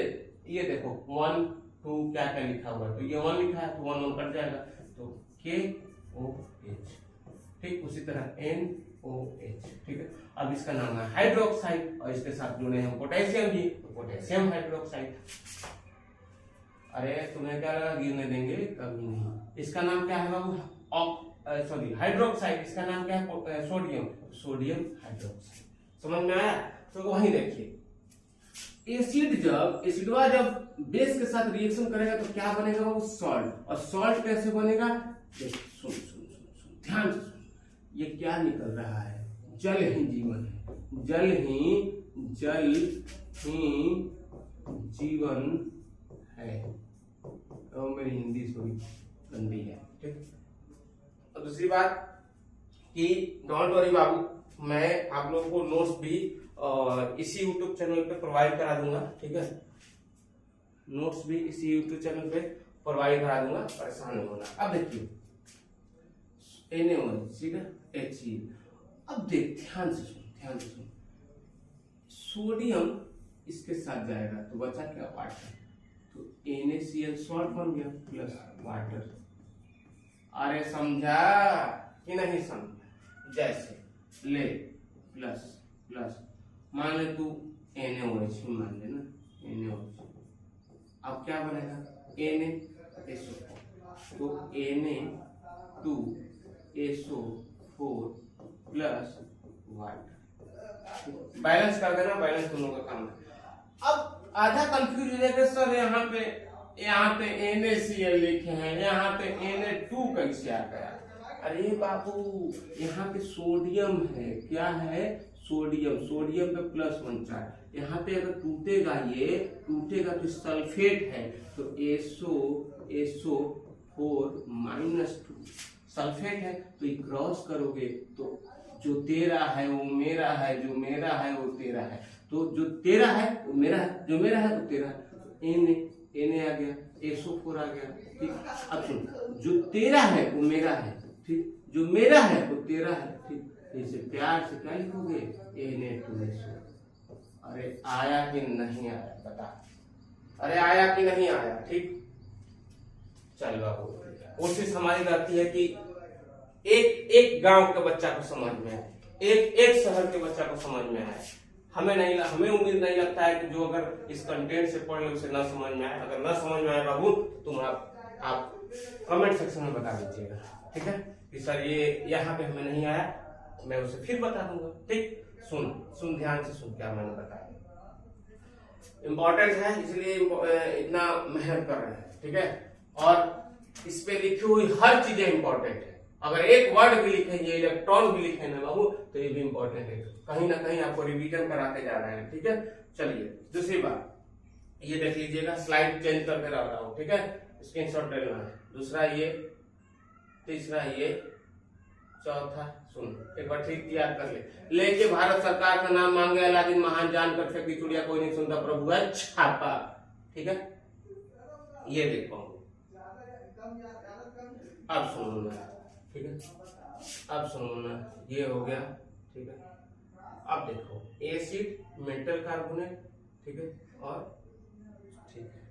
ये देखो 1 2 क्या क्या लिखा हुआ है, तो ये 1 लिखा है तो 1 1 कट जाएगा, तो KOH, ठीक। उसी तरह NOH, ठीक है। अब इसका नाम है हाइड्रोक्साइड और इसके साथ जुड़े हैं पोटेशियम भी, तो पोटेशियम हाइड्रोक्साइड। अरे तुम्हें क्या लगा गिरने देंगे? कभी नहीं। इसका नाम क्या है बाबू? हाइड्रोक्साइड। इसका नाम क्या है? Sodium hydroxide. समझ में आया? तो वहीं देखिए, एसिडवा जब बेस के साथ रिएक्शन करेगा तो क्या बनेगा बाबू? सॉल्ट। और सॉल्ट कैसे बनेगा? सुन ध्यान से सुन, ये क्या निकल रहा है? जल ही जीवन है, जल ही जीवन है। तो मेरी हिंदी थोड़ी गंदी है, ठीक। और दूसरी बात कि डोंट वरी बाबू, मैं आप लोगों को नोट्स भी इसी YouTube चैनल पे प्रोवाइड करा दूंगा, ठीक है। नोट्स भी इसी YouTube चैनल पे प्रोवाइड करा दूंगा, परेशान नहीं होना। अब देखिए NaOH, ठीक है, HCl। अब देख ध्यान से सुन, सोडियम इसके साथ जाएगा तो बचा क्या? वाटर। तो NaCl सॉल्ट बन गया प्लस वाटर। अरे समझा कि नहीं समझा? जैसे ले प्लस मान ले तू NaOH मान ले ना, NaOH। अब क्या बनेगा? Na तो Na2SO4 प्लस वाटर। बैलेंस कर देना, बैलेंस दोनों का काम है। अब आधा कंफ्यूज हो जाएगा सर, यहाँ पे NaCl लिखे हैं, यहाँ पे Na2 कैसे आ गया? अरे बाबू यहाँ पे सोडियम है, क्या है? सोडियम, सोडियम पे +1 चार्ज, यहाँ पे अगर टूटेगा, ये टूटेगा तो सल्फेट है, तो SO4 -2 सल्फेट है, तो ये क्रॉस करोगे तो जो तेरा है वो मेरा है, जो मेरा है वो तेरा है, तो जो तेरा है वो मेरा है, जो मेरा है वो तेरा है, तो Na आ गया, SO4 आ गया, ठीक। अब सुन, जो तेरा है वो मेरा है, ठीक, जो मेरा है वो तेरा है, ठीक। इसे प्यार से क्या लिखोगे? Na2SO। अरे आया कि नहीं आया बता, अरे आया कि नहीं आया? ठीक, चल बाबू, कोशिश हमारी रहती है कि एक गांव के बच्चा को समझ में आए, एक शहर के बच्चा को समझ में आए। हमें उम्मीद नहीं लगता है कि जो अगर इस कंटेंट से पढ़ ले उसे ना समझ में आए। अगर ना समझ में आए बाबू, तुम आप कमेंट सेक्शन में बता दीजिएगा, ठीक है, कि सर ये यहाँ पे हमें नहीं आया, मैं उसे फिर बता दूंगा, ठीक। सुन ध्यान से सुन, क्या मैंने बताया इम्पोर्टेंट है, इसलिए इतना मेहनत कर रहे हैं, ठीक है। और इस पे लिखी हुई हर चीजें इंपॉर्टेंट है। अगर एक वर्ड भी लिखेंगे, इलेक्ट्रॉन भी लिखे ना बाबू, तो ये भी इंपॉर्टेंट है, कहीं ना कहीं आपको रिवीजन कराते जा रहे हैं, ठीक है। चलिए दूसरी बात, ये देख लीजिएगा, स्लाइड चेंज करके रख रहा हूँ, ठीक है, स्क्रीनशॉट ले लेना है। दूसरा ये, तीसरा ये, चौथा सुन एक बार ठीक याद कर लेके भारत सरकार का नाम मांगे अलादीन महान, जानकर फेंकी चुड़िया कोई नहीं सुनता प्रभु है छापा, ठीक है। ये देख पाऊंगा, अब सुनो ना, ठीक है, अब सुनो ना, ये हो गया, ठीक है। अब देखो, एसिड, मेटल कार्बोनेट, ठीक है, और ठीक है,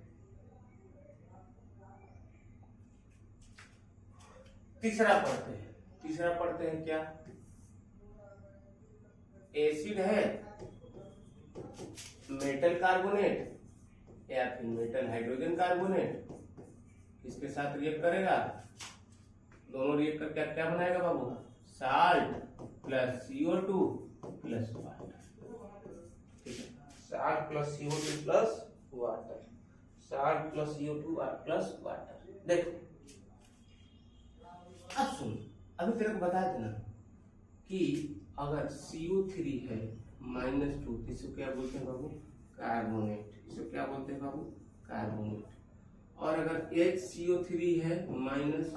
तीसरा पढ़ते हैं क्या? एसिड है, मेटल कार्बोनेट या फिर मेटल हाइड्रोजन कार्बोनेट, इसके साथ रिएक्ट करेगा, दोनों रिएक्ट करके क्या क्या बनाएगा बाबू? Salt plus CO2 plus water, ठीक है, salt plus CO2 plus water, salt plus CO2 plus water. देखो अब सुन, अभी तेरे को बताया था ना कि अगर CO3 है -2, इसको क्या बोलते हैं बाबू? कार्बोनेट, इसको क्या बोलते हैं बाबू? कार्बोनेट। और अगर HCO3 है माइनस,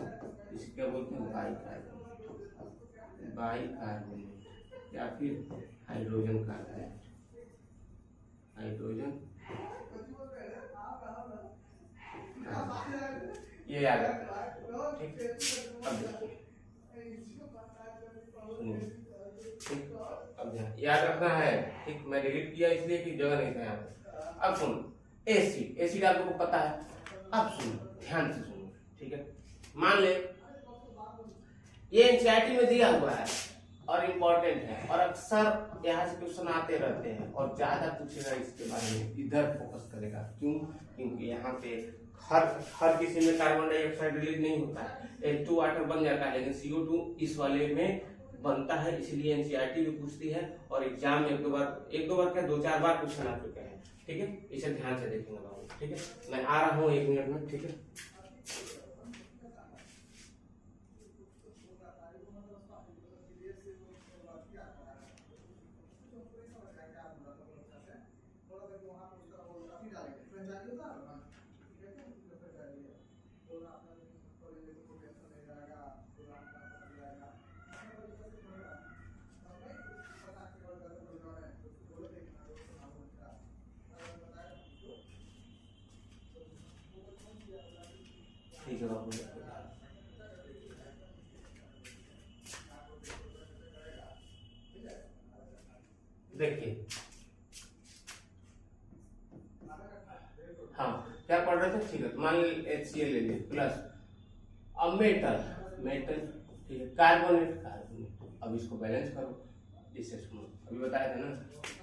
इसे क्या बोलते हैं? बाइकार्बोनेट या फिर हाइड्रोजन कार्बोनेट, ये याद रखना, ठीक। अब ठीक, याद रखना है, ठीक। मैं डिलीट किया इसलिए कि जगह नहीं था यहाँ पे। अब सुन, एसिड आपको पता है, अब सुन ध्यान से सुनो, ठीक है। मान ले ये एनसीईआरटी में दिया हुआ है और इम्पोर्टेंट है, और अक्सर यहाँ से क्वेश्चन आते रहते हैं, और ज्यादा पूछेगा इसके बारे में, इधर फोकस करेगा। क्यों? क्योंकि यहाँ पे हर किसी में कार्बन डाइऑक्साइड रिलीज नहीं होता है, H2 वाटर बन जाता है, लेकिन CO2 इस वाले में बनता है, इसलिए एनसीईआरटी भी पूछती है, और एग्जाम में एक दो बार क्या 2-4 बार क्वेश्चन आ चुके हैं, ठीक है। इसे ध्यान से देखेंगे बाबू, ठीक है। मैं आ रहा हूँ 1 मिनट में, ठीक है। ठीक है बाबू, देखिए, हाँ क्या पढ़ रहे थे, ठीक है। मान लीजिए HCl ले लिए प्लस, अब मेटल, ठीक है, कार्बोनेट। अब इसको बैलेंस करो, इससे सुनो, अभी बताया था ना,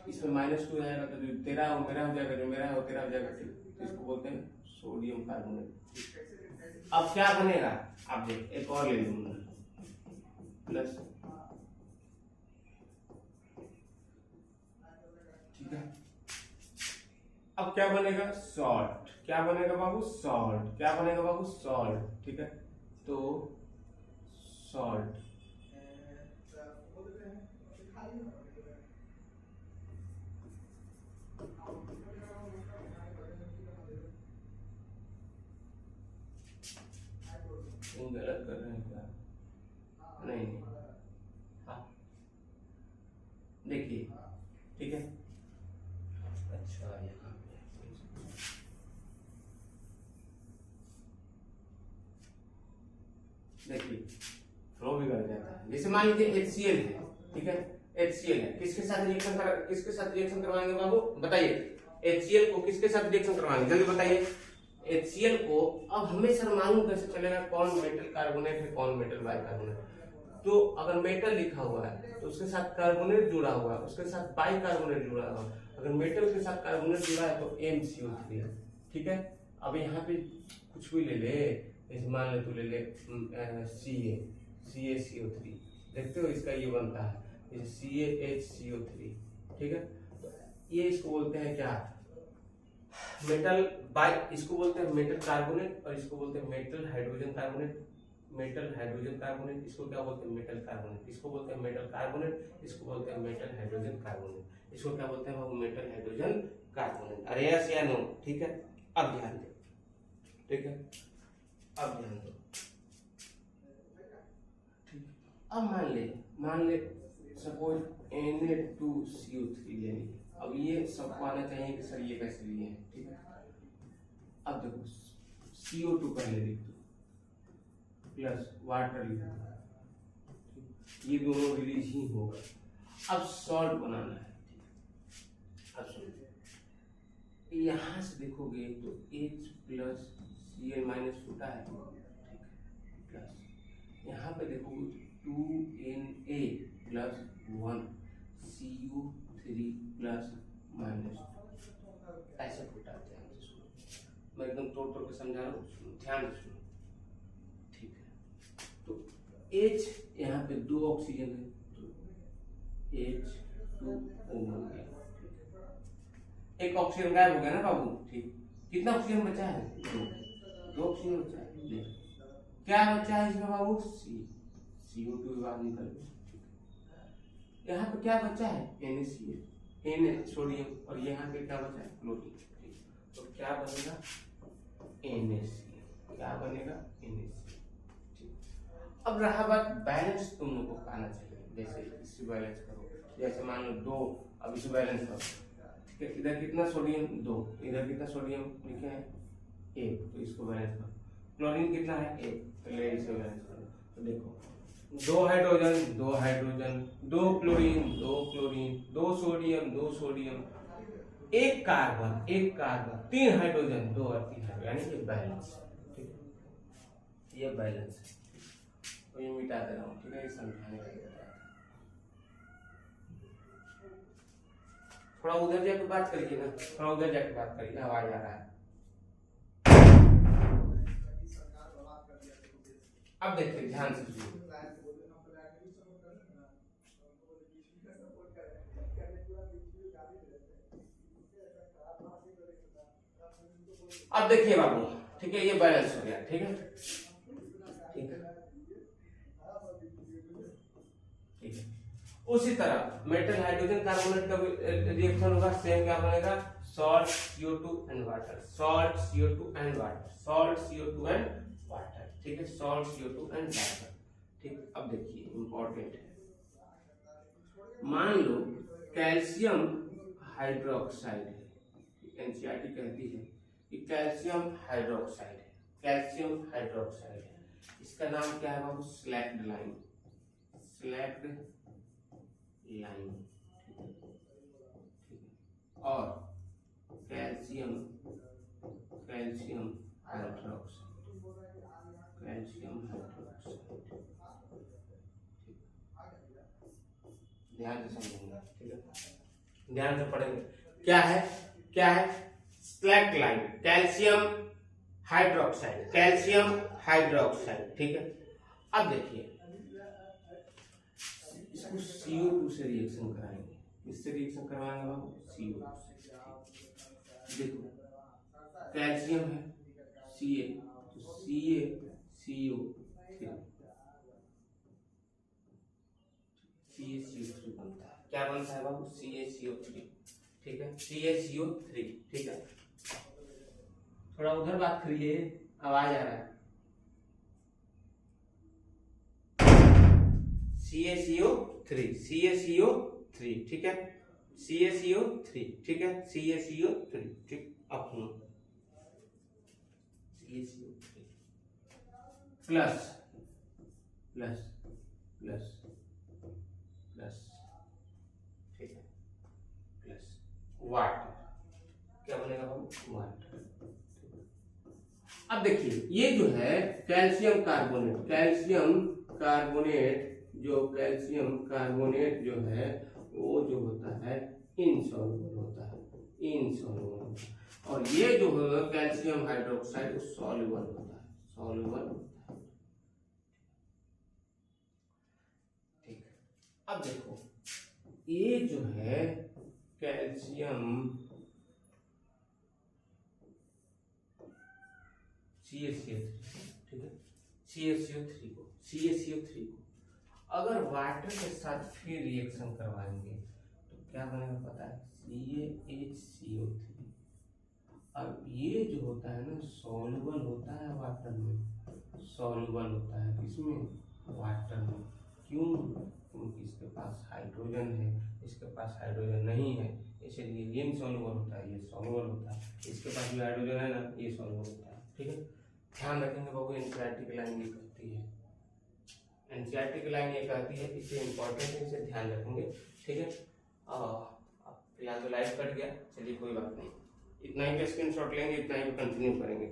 इसमें -2 आएगा तो जो तेरा है वो मेरा हो जाएगा, जो मेरा है वो तेरा हो जाएगा, ठीक। तो इसको बोलते हैं सोडियम कार्बोनेट। अब क्या बनेगा, आप देख, एक और ले लूंगा प्लस, ठीक है। अब क्या बनेगा? सॉल्ट। क्या बनेगा बाबू? सॉल्ट। क्या बनेगा बाबू? सॉल्ट। ठीक है, तो सॉल्ट। गलत कर रहे हैं क्या? नहीं, हाँ देखिए, ठीक है। अच्छा, यहाँ पे देखिए फ्लो बिगड़ जाता है। जैसे मान लीजिए HCl है, ठीक है, HCl है, किसके साथ रिएक्शन करवाएंगे बाबू? बताइए, HCl को किसके साथ रिएक्शन करवाएंगे? जल्दी बताइए। HCl को अब हमें सर मालूम कैसे चलेगा कौन मेटल कार्बोनेट है, कौन मेटल बाइकार्बोनेट? तो अगर मेटल लिखा हुआ है तो उसके साथ कार्बोनेट जुड़ा हुआ है, उसके साथ बाइकार्बोनेट जुड़ा हुआ है। अगर मेटल के साथ कार्बोनेट जुड़ा है तो MCO3 है, ठीक है। अब यहाँ पे कुछ भी ले ले, जैसे मान ले तू ले ले CaCO3, देखते हो इसका ये बनता है जैसे CaHCO3, ठीक है। तो ये इसको बोलते हैं क्या? मेटल बाई, इसको बोलते हैं मेटल कार्बोनेट और इसको बोलते हैं metal hydrogen carbonate. Metal hydrogen carbonate, इसको क्या बोलते हैं? Metal carbonate. इसको बोलते हैं मेटल कार्बोनेट, इसको बोलते हैं मेटल हाइड्रोजन कार्बोनेट। इसको क्या बोलते हैं बाबू? Metal hydrogen carbonate. अरे यस या नो? ठीक है, अब ध्यान दो, ठीक है, अब ध्यान दो। अब मान ले सपोज Na2CO3 ले ली। अब ये सबको आना चाहिए कि सर ये कैसे लिए हैं, ठीक है। अब देखो CO2 पहले लिख दो प्लस वाटर लिख दो, ये दोनों रिलीज ही होगा। अब सॉल्ट बनाना है, अब सुनो, यहां से देखोगे तो H प्लस Cl माइनस छूटा है, ठीक है, प्लस यहाँ पे देखोगे 2Na plus 1 CU3 plus minus, ऐसे फुटा। ध्यान से सुनो, मैं एकदम तोड़ तोड़ के समझा रहा हूँ, ध्यान से सुनो, ठीक है। तो H यहाँ पे 2 ऑक्सीजन है तो H2O हो गया, एक ऑक्सीजन गायब हो गया ना बाबू, ठीक। कितना ऑक्सीजन बचा है? 2 ऑक्सीजन बचा है। क्या बचा है इसमें बाबू? CO2 बाहर निकल गया। यहाँ पे क्या बचा है? NaCl, Na सोडियम, और यहाँ पे क्या बचा है? क्लोरीन। तो क्या बनेगा? NaCl। क्या बनेगा? NaCl। अब रहा बात बैलेंस, तुम लोग को आना चाहिए। जैसे इसे बैलेंस करो, जैसे मान लो 2, अब इसे बैलेंस करो, ठीक है। इधर कितना सोडियम? 2, इधर कितना सोडियम लिखे हैं? 1, तो इसको बैलेंस करो। क्लोरीन कितना है? 1, पहले इसे बैलेंस करो। तो देखो 2 hydrogen 2 hydrogen, 2 chlorine 2 chlorine, 2 sodium 2 sodium, 1 carbon 1 carbon, 3 hydrogen 2 और 3 हाइड्रोजन, यानी कि बैलेंस, ठीक है। ये बैलेंस है, तो ये मिटा दे रहा हूँ, ठीक है। समझाने का थोड़ा उधर जाके बात करिए ना, थोड़ा उधर जाके बात करिए, आवाज आ रहा है। अब देखिए ध्यान से सुनिए, अब देखिए बाबू, ठीक है, ये बैलेंस हो गया, ठीक है, ठीक है, ठीक है। उसी तरह मेटल हाइड्रोजन कार्बोनेट का रिएक्शन होगा, सेम क्या बनेगा? Salt CO2 and water, salt CO2 and water, salt CO2 and water, ठीक है, सॉल्ट CO2 एंड वाटर, ठीक। अब देखिए इंपॉर्टेंट है, मान लो कैल्शियम हाइड्रोक्साइड है, एनसीईआरटी कहती है कि कैल्शियम हाइड्रोक्साइड है, कैल्शियम हाइड्रोक्साइड है, इसका नाम क्या है बाबू? स्लैक्ड लाइम, स्लैक्ड लाइम, और calcium calcium hydroxide, calcium hydroxide, ध्यान से समझेंगे, ठीक है, ध्यान से पढ़ेंगे। क्या है? क्या है? Slaked lime, calcium hydroxide, calcium hydroxide, ठीक है। अब देखिए इसको CO2 से रिएक्शन कराएंगे, इससे रिएक्शन करवाएंगे बाबू CO। देखो कैल्शियम है Ca, तो CaCO3 CaCO3 बनता है। क्या बनता है बाबू? CaCO3। ठीक है, CaCO3। ठीक है, थोड़ा उधर बात करिए, आवाज आ रहा है। CaCO3 CaCO3। ठीक है, CaCO3। ठीक है, CaCO3। ठीक, अब सुनो CaCO3 plus plus plus plus, ठीक है, प्लस वाटर। क्या बनेगा बाबू? वाटर। अब देखिए ये जो है कैल्शियम कार्बोनेट, कैल्शियम कार्बोनेट जो है वो जो होता है इनसॉल्युबल होता है, इनसॉल्युबल। और ये जो है कैल्शियम हाइड्रोक्साइड सॉल्युबल होता है, सॉल्युबल होता है। ठीक, अब देखो ये जो है कैल्शियम CaCO3, ठीक है, CaCO3 को अगर वाटर के साथ फिर रिएक्शन करवाएंगे तो क्या बनेगा पता है? CaHCO3। अब ये जो होता है ना सॉल्युबल होता है वाटर में, सॉल्युबल होता है किसमें? वाटर में। क्यों? क्योंकि इसके पास हाइड्रोजन है, इसके पास हाइड्रोजन नहीं है, इसलिए ये इनसॉल्युबल होता है, ये सॉल्युबल होता है। इसके पास भी हाइड्रोजन है ना, ये सॉल्युबल होता है। ठीक है, ध्यान रखेंगे बाबू, एनसीईआरटी की लाइन ये कहती है, एनसीईआरटी की लाइन ये कहती है, इसे इंपॉर्टेंट है, इसे ध्यान रखेंगे। ठीक है, फिलहाल तो लाइव कट गया, चलिए कोई बात नहीं, इतना ही का स्क्रीनशॉट लेंगे, इतना ही कंटिन्यू करेंगे।